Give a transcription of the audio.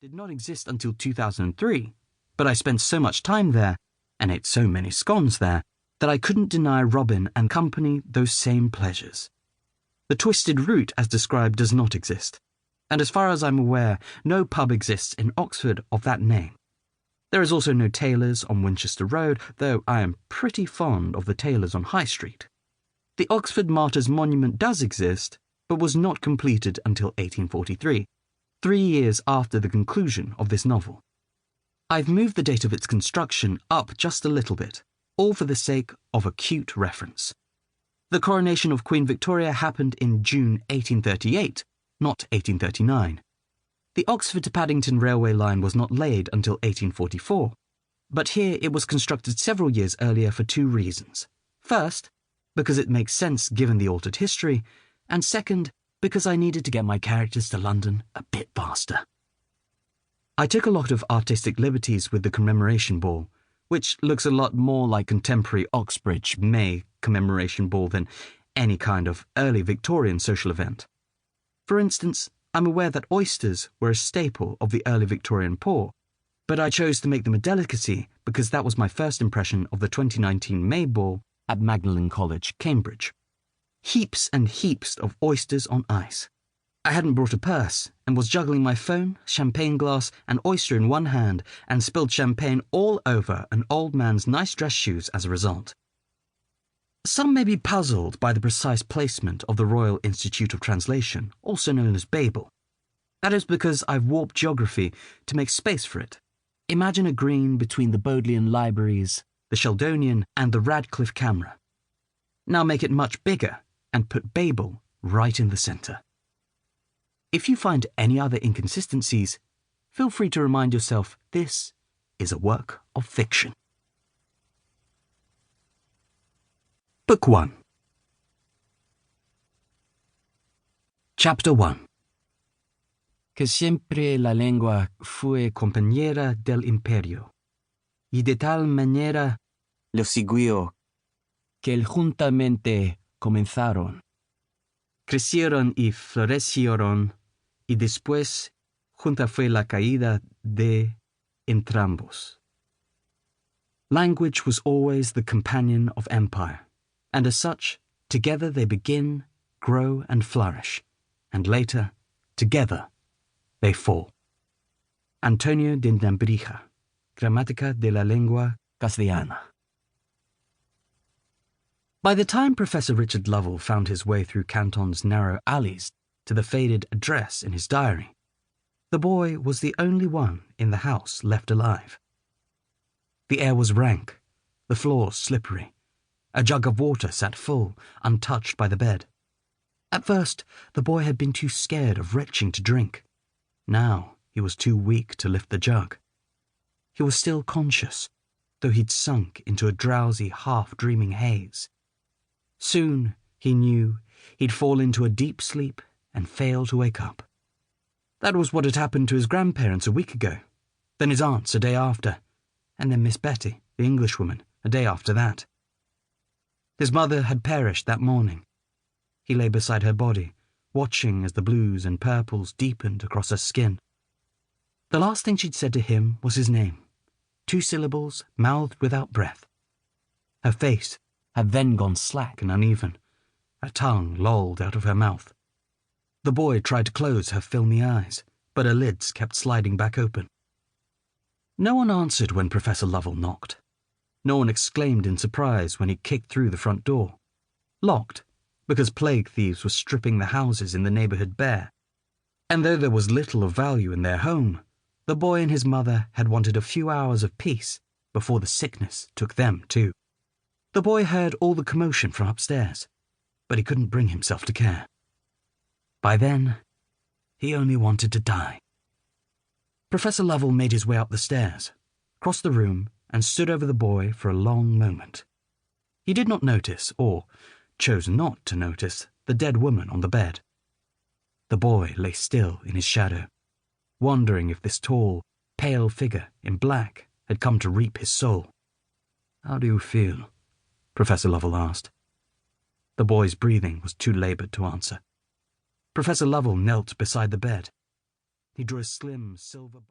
did not exist until 2003, but I spent so much time there, and ate so many scones there, that I couldn't deny Robin and company those same pleasures. The twisted route as described does not exist, and as far as I'm aware, no pub exists in Oxford of that name. There is also no Taylor's on Winchester Road, though I am pretty fond of the Taylor's on High Street. The Oxford Martyrs' Monument does exist, but was not completed until 1843, 3 years after the conclusion of this novel. I've moved the date of its construction up just a little bit, all for the sake of acute reference. The coronation of Queen Victoria happened in June 1838, not 1839. The Oxford to Paddington railway line was not laid until 1844, but here it was constructed several years earlier for 2 reasons. First, because it makes sense given the altered history, and second, because I needed to get my characters to London a bit faster. I took a lot of artistic liberties with the commemoration ball, which looks a lot more like contemporary Oxbridge May commemoration ball than any kind of early Victorian social event. For instance, I'm aware that oysters were a staple of the early Victorian poor, but I chose to make them a delicacy because that was my first impression of the 2019 May ball at Magdalen College, Cambridge. Heaps and heaps of oysters on ice. I hadn't brought a purse and was juggling my phone, champagne glass, and oyster in one hand and spilled champagne all over an old man's nice dress shoes as a result. Some may be puzzled by the precise placement of the Royal Institute of Translation, also known as Babel. That is because I've warped geography to make space for it. Imagine a green between the Bodleian Libraries, the Sheldonian, and the Radcliffe Camera. Now make it much bigger and put Babel right in the centre. If you find any other inconsistencies, feel free to remind yourself this is a work of fiction. Book 1. Chapter 1. Que siempre la lengua fue compañera del imperio, y de tal manera lo siguió que juntamente comenzaron, crecieron y florecieron, y después junta fue la caída de entrambos. Language was always the companion of empire, and as such, together they begin, grow, and flourish, and later, together, they fall. Antonio de Nebrija, Gramática de la Lengua Castellana. By the time Professor Richard Lovell found his way through Canton's narrow alleys to the faded address in his diary, the boy was the only one in the house left alive. The air was rank, the floors slippery. A jug of water sat full, untouched by the bed. At first, the boy had been too scared of retching to drink. Now he was too weak to lift the jug. He was still conscious, though he'd sunk into a drowsy, half-dreaming haze. Soon, he knew, he'd fall into a deep sleep and fail to wake up. That was what had happened to his grandparents a week ago, then his aunts a day after, and then Miss Betty, the Englishwoman, a day after that. His mother had perished that morning. He lay beside her body, watching as the blues and purples deepened across her skin. The last thing she'd said to him was his name, 2 syllables mouthed without breath. Her face had then gone slack and uneven. Her tongue lolled out of her mouth. The boy tried to close her filmy eyes, but her lids kept sliding back open. No one answered when Professor Lovell knocked. No one exclaimed in surprise when he kicked through the front door. Locked, because plague thieves were stripping the houses in the neighbourhood bare. And though there was little of value in their home, the boy and his mother had wanted a few hours of peace before the sickness took them too. The boy heard all the commotion from upstairs, but he couldn't bring himself to care. By then, he only wanted to die. Professor Lovell made his way up the stairs, crossed the room, and stood over the boy for a long moment. He did not notice, or chose not to notice, the dead woman on the bed. The boy lay still in his shadow, wondering if this tall, pale figure in black had come to reap his soul. "How do you feel?" Professor Lovell asked. The boy's breathing was too laboured to answer. Professor Lovell knelt beside the bed. He drew a slim silver...